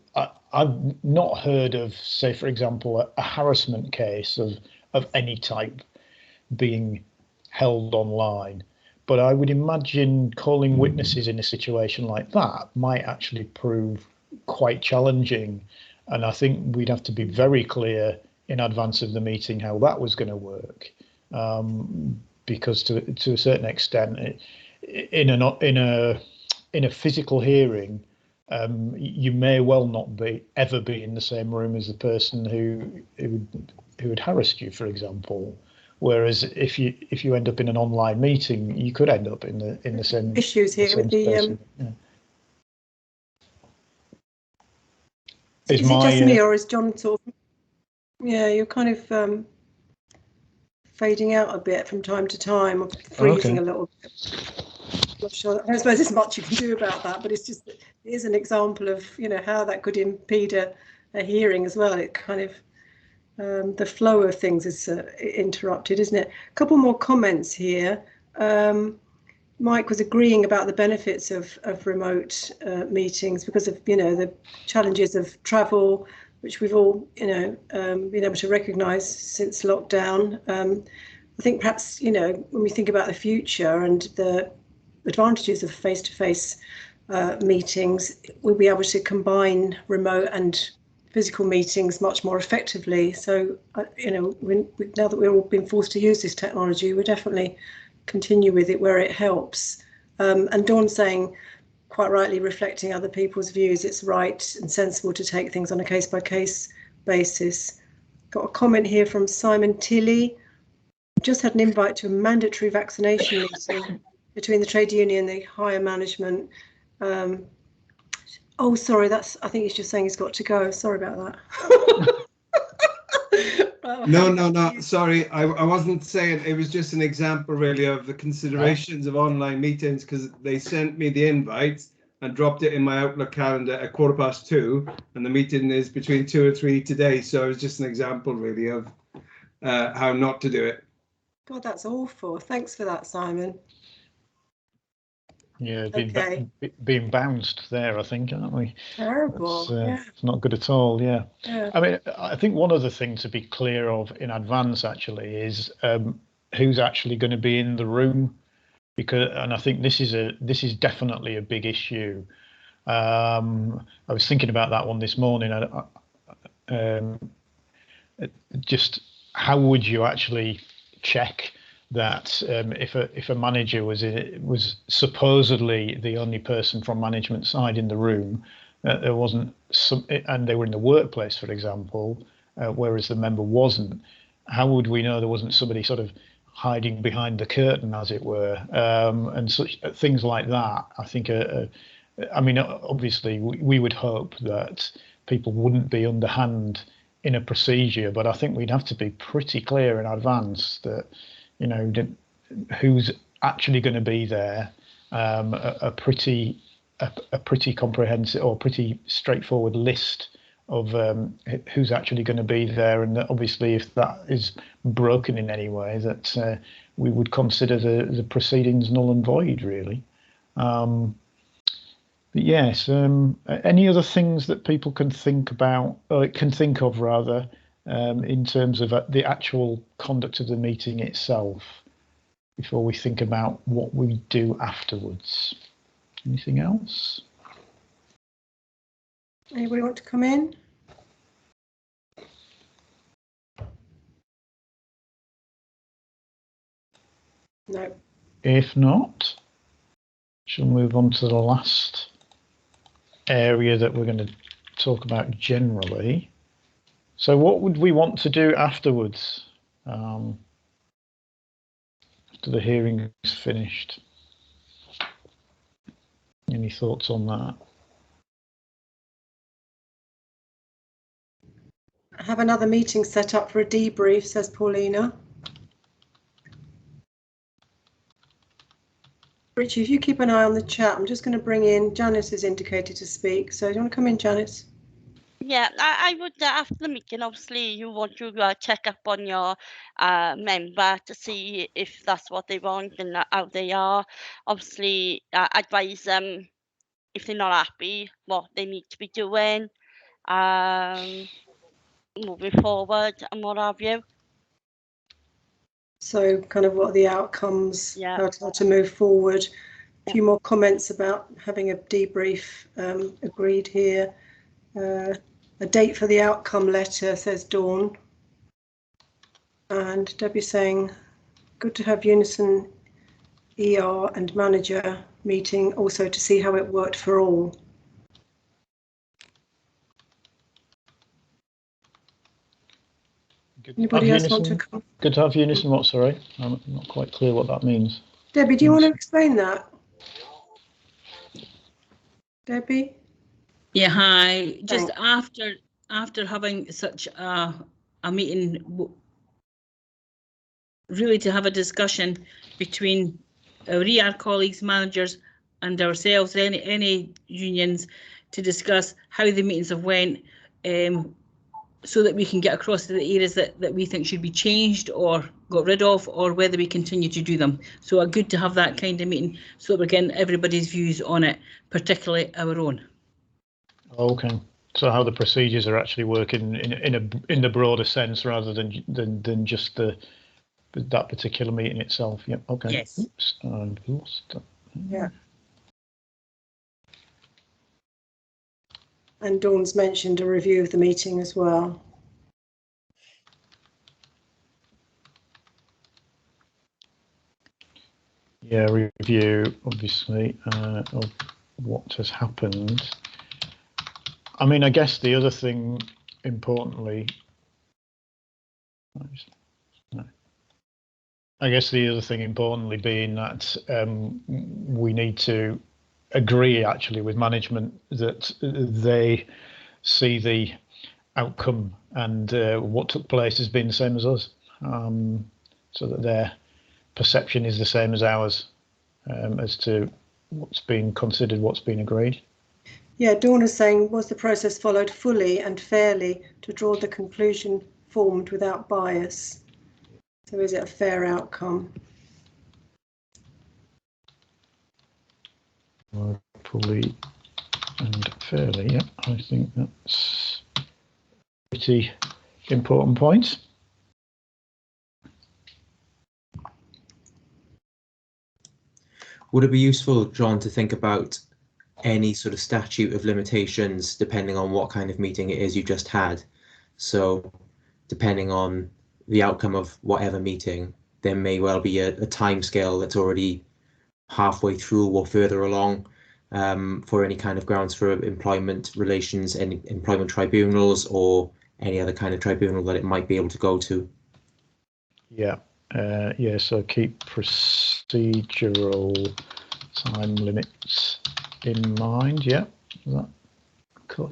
[SPEAKER 3] I've not heard of, say, for example, a harassment case of any type being held online. But I would imagine calling witnesses in a situation like that might actually prove quite challenging. And I think we'd have to be very clear in advance of the meeting how that was going to work. Because to a certain extent, in a physical hearing, you may well not ever be in the same room as the person who had harassed you, for example. Whereas if you end up in an online meeting, you could end up in the same
[SPEAKER 2] issues here with the.
[SPEAKER 3] Yeah.
[SPEAKER 2] Is it just me, or is John sort of? Yeah, you're kind of fading out a bit from time to time, or freezing a little bit. I'm not sure. I suppose there's much you can do about that, but it's just, it is an example of, you know, how that could impede a hearing as well. It kind of. The flow of things is interrupted, isn't it? A couple more comments here. Mike was agreeing about the benefits of remote meetings because of, you know, the challenges of travel, which we've all, you know, been able to recognise since lockdown. I think perhaps, you know, when we think about the future and the advantages of face-to-face meetings, we'll be able to combine remote and physical meetings much more effectively. So, you know, now that we're all being forced to use this technology, we'll definitely continue with it where it helps. And Dawn saying, quite rightly, reflecting other people's views, it's right and sensible to take things on a case-by-case basis. Got a comment here from Simon Tilley. Just had an invite to a mandatory vaccination meeting between the trade union and the higher management. Oh, sorry, I think he's just saying he's got to go. Sorry about that.
[SPEAKER 8] No, sorry, I wasn't saying, it was just an example really of the considerations of online meetings, because they sent me the invites and dropped it in my Outlook calendar at 2:15, and the meeting is between 2 and 3 today. So it was just an example really of how not to do it.
[SPEAKER 2] God, that's awful. Thanks for that, Simon.
[SPEAKER 3] Yeah, being bounced there, I think, aren't we?
[SPEAKER 2] Terrible. Yeah.
[SPEAKER 3] It's not good at all. Yeah.
[SPEAKER 2] Yeah.
[SPEAKER 3] I mean, I think one other thing to be clear of in advance actually is who's actually going to be in the room, and I think this is definitely a big issue. I was thinking about that one this morning. Just how would you actually check that if a manager was supposedly the only person from management side in the room, there wasn't and they were in the workplace, for example, whereas the member wasn't, how would we know there wasn't somebody sort of hiding behind the curtain, as it were, and such things like that? I think I mean, obviously we would hope that people wouldn't be underhand in a procedure, but I think we'd have to be pretty clear in advance that, you know, who's actually going to be there, a pretty comprehensive or pretty straightforward list who's actually going to be there, and that obviously if that is broken in any way, that we would consider the proceedings null and void, really. But yes, any other things that people can think about, or can think of rather, in terms of the actual conduct of the meeting itself, before we think about what we do afterwards? Anything else?
[SPEAKER 2] Anybody want to come in? No.
[SPEAKER 3] If not, she'll move on to the last area that we're going to talk about generally. So what would we want to do afterwards, after the hearing is finished? Any thoughts on that?
[SPEAKER 2] Have another meeting set up for a debrief, says Paulina. Richie, if you keep an eye on the chat, I'm just going to bring in, Janice is indicated to speak. So do you want to come in, Janice?
[SPEAKER 7] Yeah, I would, after the meeting, obviously you want to check up on your member to see if that's what they want and how they are. Obviously, advise them if they're not happy, what they need to be doing, moving forward and what have you.
[SPEAKER 2] So kind of what are the outcomes,
[SPEAKER 7] Yeah.
[SPEAKER 2] how to move forward. A few more comments about having a debrief agreed here. A date for the outcome letter, says Dawn. And Debbie saying, good to have Unison ER and manager meeting also to see how it worked for all. Anybody else want to come?
[SPEAKER 3] Good to have Unison what, sorry? I'm not quite clear what that means.
[SPEAKER 2] Debbie, do you want to explain that? Debbie?
[SPEAKER 6] Yeah, hi. Just after having such a meeting, really to have a discussion between our ER colleagues, managers, and ourselves, any unions, to discuss how the meetings have went, so that we can get across to the areas that we think should be changed or got rid of, or whether we continue to do them. So good to have that kind of meeting so that we're getting everybody's views on it, particularly our own.
[SPEAKER 3] Okay, so how the procedures are actually working in the broader sense rather than just that particular meeting itself. Yep. Okay.
[SPEAKER 6] Yes.
[SPEAKER 3] Oops, I've lost that.
[SPEAKER 2] Yeah. And Dawn's mentioned a review of the meeting as well.
[SPEAKER 3] Yeah, review obviously of what has happened. I mean, I guess the other thing importantly, being that we need to agree actually with management that they see the outcome and what took place has been the same as us, so that their perception is the same as ours as to what's been considered, what's been agreed.
[SPEAKER 2] Yeah, Dawn is saying, was the process followed fully and fairly to draw the conclusion formed without bias? So is it a fair outcome?
[SPEAKER 3] Fully and fairly, yeah, I think that's a pretty important point.
[SPEAKER 4] Would it be useful, John, to think about any sort of statute of limitations depending on what kind of meeting it is you just had? So depending on the outcome of whatever meeting, there may well be a time scale that's already halfway through or further along, for any kind of grounds for employment relations, any employment tribunals or any other kind of tribunal that it might be able to go to.
[SPEAKER 3] Yeah, yeah, so keep procedural time limits in mind. Yeah, is that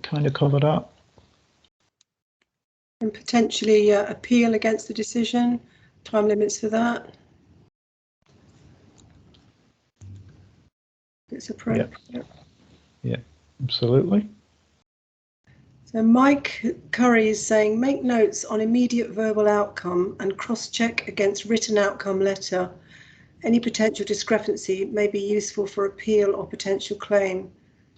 [SPEAKER 3] kind of covered up?
[SPEAKER 2] And potentially appeal against the decision, time limits for that. It's appropriate.
[SPEAKER 3] Yeah, absolutely.
[SPEAKER 2] So Mike Curry is saying, make notes on immediate verbal outcome and cross-check against written outcome letter. Any potential discrepancy may be useful for appeal or potential claim.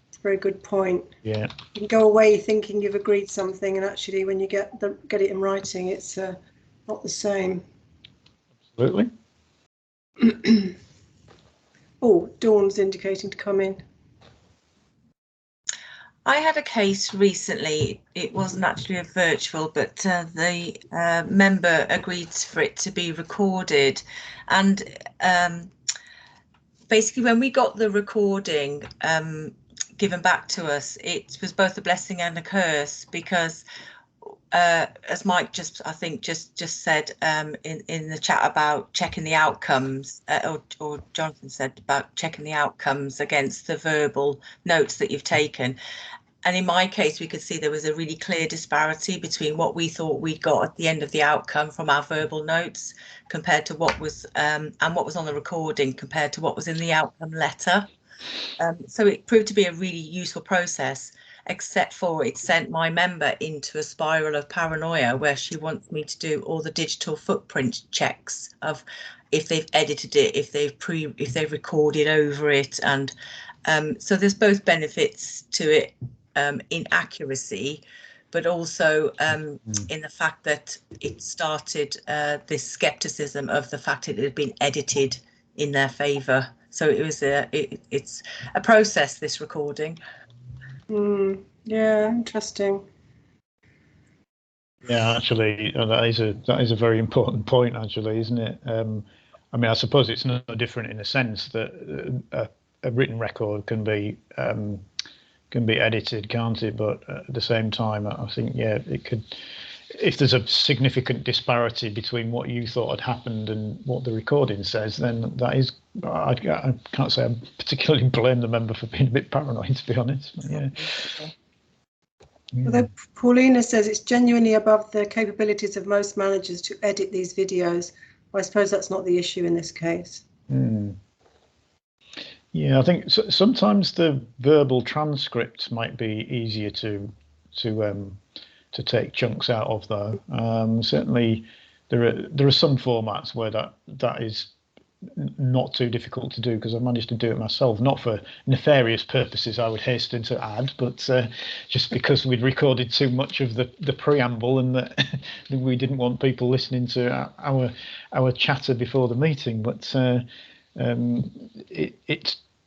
[SPEAKER 2] It's a very good point.
[SPEAKER 3] Yeah.
[SPEAKER 2] You can go away thinking you've agreed something, and actually when you get it in writing, it's not the same.
[SPEAKER 3] Absolutely.
[SPEAKER 2] Oh, Dawn's indicating to come in.
[SPEAKER 5] I had a case recently. It wasn't actually a virtual, but the member agreed for it to be recorded. And basically, when we got the recording given back to us, it was both a blessing and a curse, because as Mike I think just said in the chat about checking the outcomes, or Jonathan said about checking the outcomes against the verbal notes that you've taken. And in my case, we could see there was a really clear disparity between what we thought we'd got at the end of the outcome from our verbal notes compared to what was and what was on the recording compared to what was in the outcome letter. So it proved to be a really useful process, except for it sent my member into a spiral of paranoia where she wants me to do all the digital footprint checks of if they've edited it, if they've recorded over it. And so there's both benefits to it in accuracy, but also in the fact that it started this skepticism of the fact it had been edited in their favour. So it was it's a process, this recording.
[SPEAKER 2] Yeah, interesting.
[SPEAKER 3] Yeah, actually, that is a very important point, actually, isn't it? I mean, I suppose it's no different in a sense that a written record can be edited, can't it? But at the same time, I think, yeah, it could. If there's a significant disparity between what you thought had happened and what the recording says, then that is, I can't say I particularly blame the member for being a bit paranoid, to be honest. But yeah.
[SPEAKER 2] Although Paulina says it's genuinely above the capabilities of most managers to edit these videos, I suppose that's not the issue in this case.
[SPEAKER 3] Yeah, I think sometimes the verbal transcripts might be easier to take chunks out of, though. Certainly, there are some formats where that is not too difficult to do, because I managed to do it myself, not for nefarious purposes, I would hasten to add, but just because we'd recorded too much of the preamble and that we didn't want people listening to our chatter before the meeting. But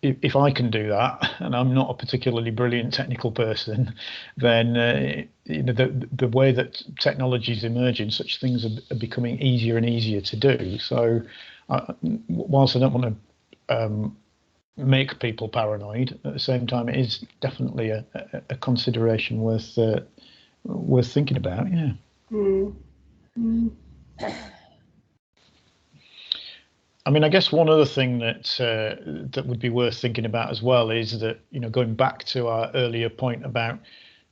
[SPEAKER 3] if I can do that, and I'm not a particularly brilliant technical person, then you know, the way that technology is emerging, such things are becoming easier and easier to do. So whilst I don't want to make people paranoid, at the same time, it is definitely a consideration worth thinking about. Yeah. I mean, I guess one other thing that would be worth thinking about as well is that, you know, going back to our earlier point about,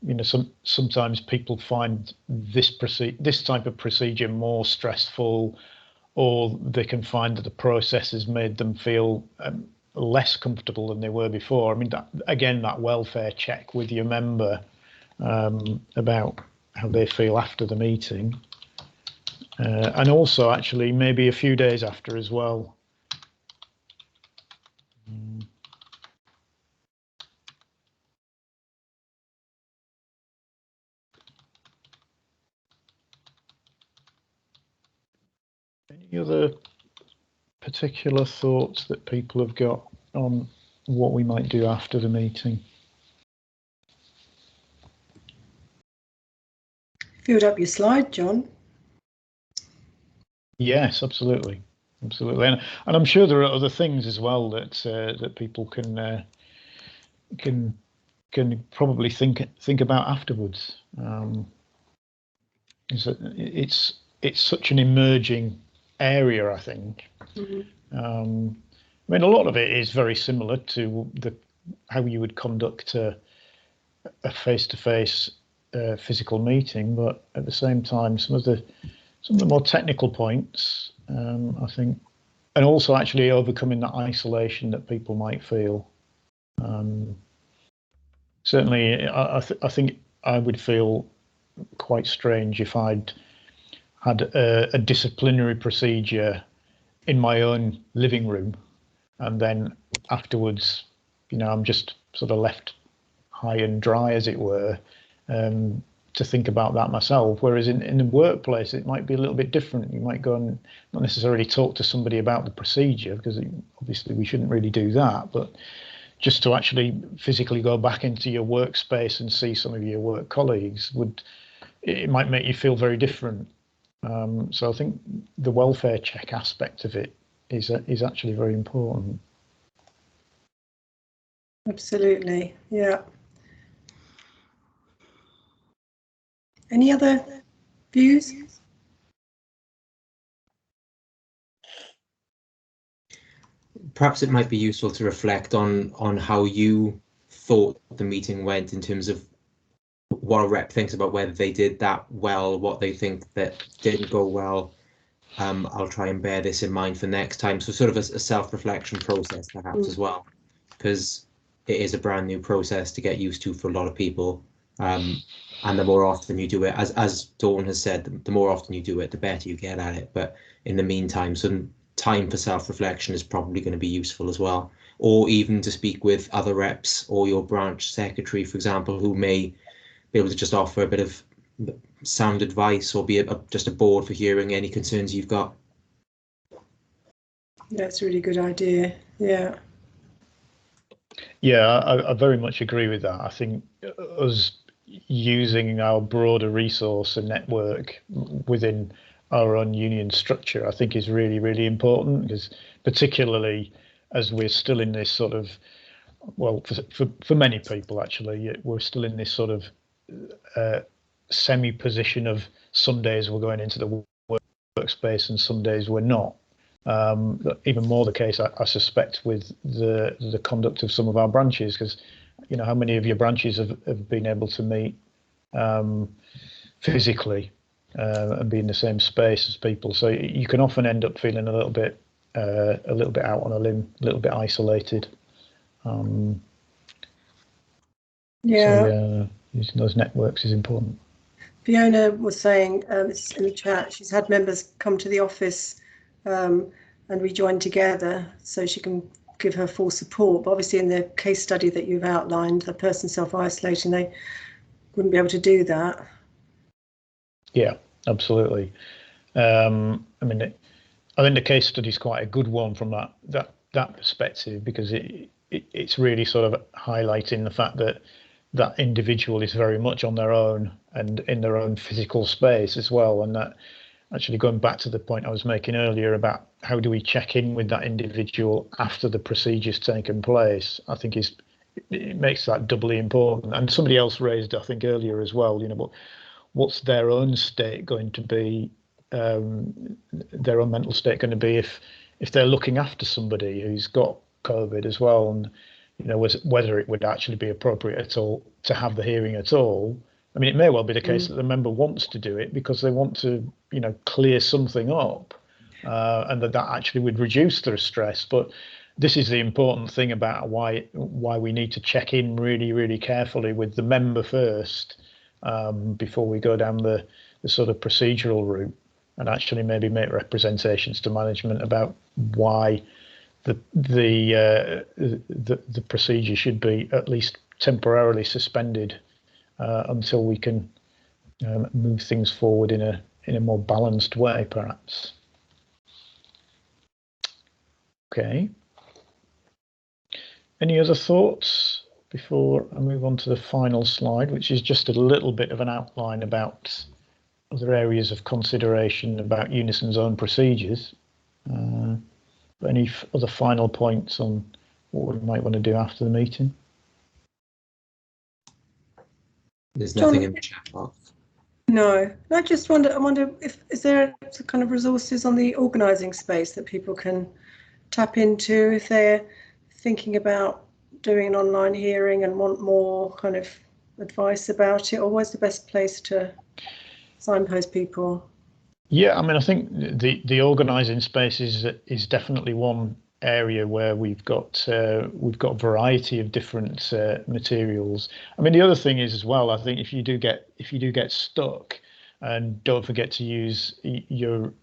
[SPEAKER 3] you know, sometimes people find this type of procedure more stressful, or they can find that the process has made them feel less comfortable than they were before. I mean, that welfare check with your member about how they feel after the meeting. And also, actually, maybe a few days after as well. Any other particular thoughts that people have got on what we might do after the meeting?
[SPEAKER 2] Filled up your slide, John.
[SPEAKER 3] Yes, absolutely, and I'm sure there are other things as well that that people can probably think about afterwards. It's such an emerging area, I think. I mean, a lot of it is very similar to how you would conduct a face-to-face physical meeting, but at the same time, some of the more technical points, I think, and also actually overcoming that isolation that people might feel. Certainly, I think I would feel quite strange if I'd had a disciplinary procedure in my own living room, and then afterwards, I'm just sort of left high and dry, as it were, to think about that myself. Whereas in the workplace, it might be a little bit different. You might go and not necessarily talk to somebody about the procedure, because obviously we shouldn't really do that, but just to actually physically go back into your workspace and see some of your work colleagues it might make you feel very different. So I think the welfare check aspect of it is actually very important.
[SPEAKER 2] Absolutely, yeah. Any other views?
[SPEAKER 4] Perhaps it might be useful to reflect on how you thought the meeting went, in terms of what a rep thinks about whether they did that well, what they think that didn't go well. I'll try and bear this in mind for next time. So sort of a self-reflection process perhaps as well, because it is a brand new process to get used to for a lot of people. And the more often you do it, as Dawn has said, the more often you do it, the better you get at it. But in the meantime, some time for self-reflection is probably going to be useful as well. Or even to speak with other reps or your branch secretary, for example, who may be able to just offer a bit of sound advice, or be just a board for hearing any concerns you've got.
[SPEAKER 2] That's a really good idea. Yeah.
[SPEAKER 3] Yeah, I very much agree with that. I think us using our broader resource and network within our own union structure, I think, is really, really important, because particularly as we're still in this sort of, well, for many people actually, we're still in this sort of semi position of some days we're going into the workspace and some days we're not. Even more the case, I suspect, with the conduct of some of our branches, because how many of your branches have been able to meet physically and be in the same space as people. So you can often end up feeling a little bit out on a limb, a little bit isolated.
[SPEAKER 2] Yeah.
[SPEAKER 3] So using those networks is important.
[SPEAKER 2] Fiona was saying it's in the chat, she's had members come to the office and we joined together so she can give her full support. But obviously in the case study that you've outlined, the person self-isolating, they wouldn't be able to do that. Yeah,
[SPEAKER 3] absolutely. I mean, I think the case study is quite a good one from that perspective, because it's really sort of highlighting the fact that that individual is very much on their own and in their own physical space as well. And that, actually going back to the point I was making earlier about how do we check in with that individual after the procedure's taken place, I think it makes that doubly important. And somebody else raised, I think earlier as well, what's their own state going to be, their own mental state going to be if they're looking after somebody who's got COVID as well, and whether it would actually be appropriate at all to have the hearing at all. I mean, it may well be the case that the member wants to do it because they want to, clear something up, and that actually would reduce their stress. But this is the important thing about why we need to check in really, really carefully with the member first, before we go down the sort of procedural route, and actually maybe make representations to management about why the procedure should be at least temporarily suspended until we can move things forward in a more balanced way, perhaps. Okay. Any other thoughts before I move on to the final slide, which is just a little bit of an outline about other areas of consideration about Unison's own procedures? Any other final points on what we might want to do after the meeting?
[SPEAKER 4] There's nothing in the chat box.
[SPEAKER 2] No, I just wonder. I wonder is there some kind of resources on the organising space that people can tap into if they're thinking about doing an online hearing and want more kind of advice about it, or where's the best place to signpost people?
[SPEAKER 3] Yeah, I mean, I think the organising space is definitely one area where we've got a variety of different materials. I mean, the other thing is as well, I think if you do get stuck, and don't forget to use your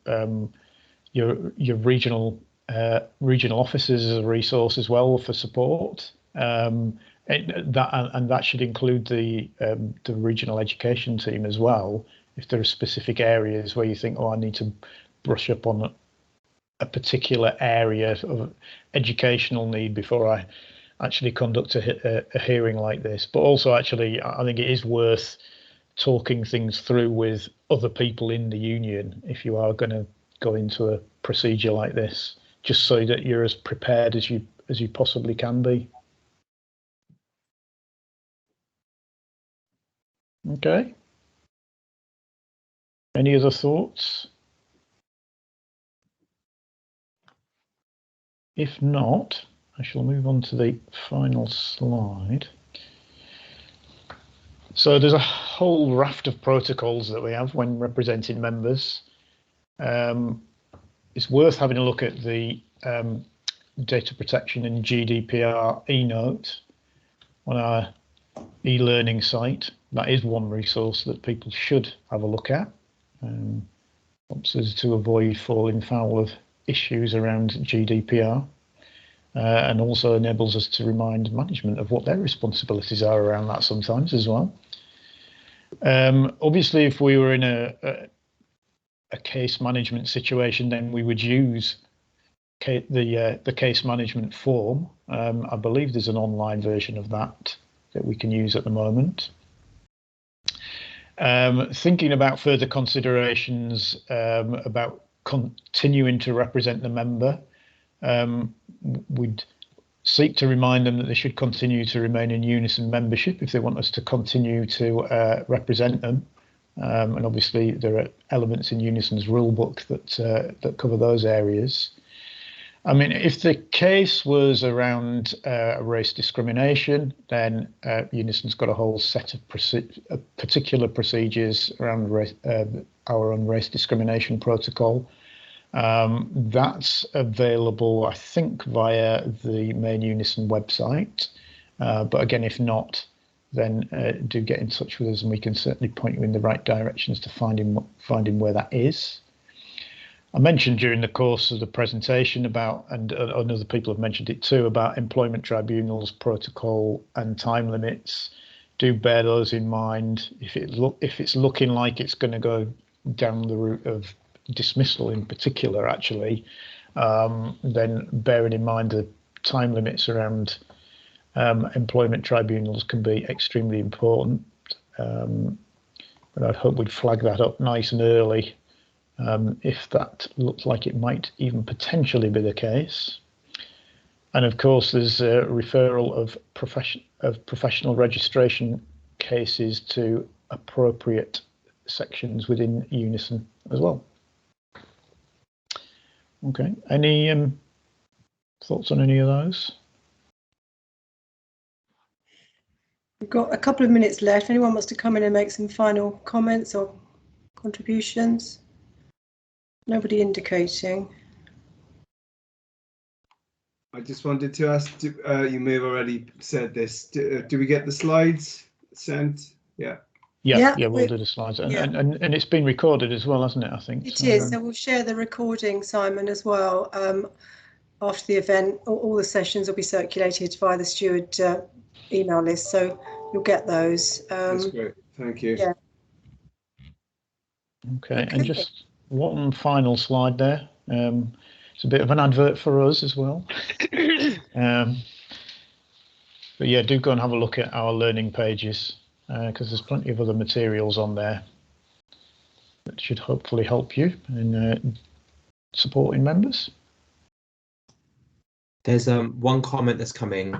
[SPEAKER 3] regional offices as a resource as well for support. That should include the regional education team as well. If there are specific areas where you think, oh, I need to brush up on a particular area of educational need before I actually conduct a hearing like this. But also, actually, I think it is worth talking things through with other people in the union if you are going to go into a procedure like this, just so that you're as prepared as you possibly can be. Okay. Any other thoughts? If not, I shall move on to the final slide. So there's a whole raft of protocols that we have when representing members. It's worth having a look at the data protection and GDPR e-note on our e-learning site. That is one resource that people should have a look at. Helps us to avoid falling foul of issues around GDPR, and also enables us to remind management of what their responsibilities are around that sometimes as well. Obviously, if we were in a case management situation, then we would use the case management form. I believe there's an online version of that we can use at the moment. Thinking about further considerations about continuing to represent the member, we'd seek to remind them that they should continue to remain in Unison membership if they want us to continue to represent them. And obviously there are elements in Unison's rulebook that cover those areas. I mean, if the case was around race discrimination, then Unison's got a whole set of particular procedures around our own race discrimination protocol. That's available, I think, via the main Unison website. But again, if not, then do get in touch with us, and we can certainly point you in the right directions to finding where that is. I mentioned during the course of the presentation about, and other people have mentioned it too, about employment tribunals, protocol and time limits. Do bear those in mind. If it's looking like it's going to go down the route of dismissal in particular, actually, then bearing in mind the time limits around employment tribunals can be extremely important. But I'd hope we'd flag that up nice and early if that looks like it might even potentially be the case. And of course, there's a referral of professional registration cases to appropriate sections within Unison as well. Okay, any thoughts on any of those?
[SPEAKER 2] We've got a couple of minutes left. Anyone wants to come in and make some final comments or contributions? Nobody indicating.
[SPEAKER 8] I just wanted to ask, you may have already said this, do we get the slides sent? Yeah.
[SPEAKER 3] Yeah, we'll do the slides. And,
[SPEAKER 2] yeah.
[SPEAKER 3] and it's been recorded as well, hasn't it, I think?
[SPEAKER 2] It is. So we'll share the recording, Simon, as well. After the event, all the sessions will be circulated via the steward email list, so you'll get those.
[SPEAKER 8] That's great. Thank you.
[SPEAKER 2] Yeah.
[SPEAKER 3] Okay, and just one final slide there. It's a bit of an advert for us as well. But yeah, do go and have a look at our learning pages, because there's plenty of other materials on there that should hopefully help you in supporting members.
[SPEAKER 4] There's one comment that's coming,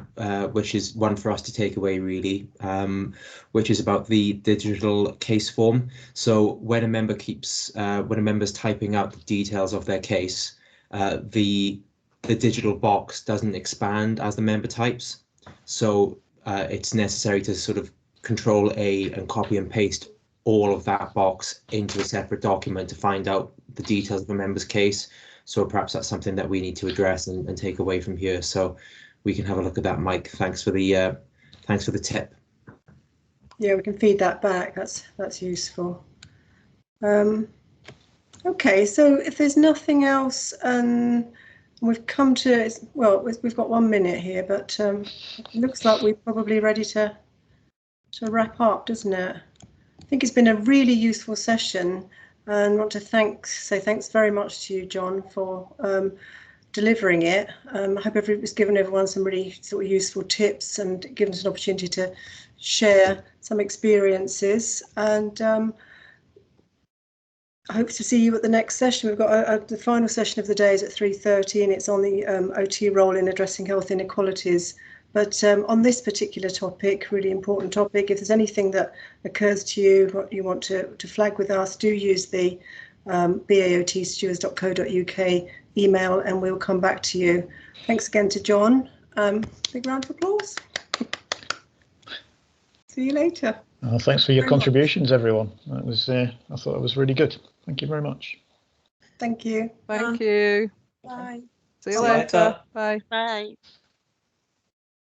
[SPEAKER 4] which is one for us to take away, really, which is about the digital case form. So when a member when a member's typing out the details of their case, the digital box doesn't expand as the member types. So it's necessary to sort of Control A and copy and paste all of that box into a separate document to find out the details of a member's case. So perhaps that's something that we need to address and take away from here. So we can have a look at that, Mike. Thanks for the tip.
[SPEAKER 2] Yeah, we can feed that back. That's useful. Okay, so if there's nothing else, we've come to, well, we've got 1 minute here, but it looks like we're probably ready to wrap up, doesn't it? I think it's been a really useful session, and I want to say thanks very much to you, John, for delivering it. I hope it's given everyone some really sort of useful tips and given us an opportunity to share some experiences, and I hope to see you at the next session. We've got the final session of the day is at 3:30, and it's on the OT role in addressing health inequalities. But on this particular topic, really important topic, if there's anything that occurs to you, what you want to flag with us, do use the baotstewards.co.uk email, and we'll come back to you. Thanks again to John. Big round of applause. See you later.
[SPEAKER 3] Thanks for your contributions, everyone. That was I thought it was really good. Thank you very much.
[SPEAKER 2] Thank you.
[SPEAKER 9] Thank you.
[SPEAKER 5] Bye.
[SPEAKER 9] See you later. Bye.
[SPEAKER 7] Bye.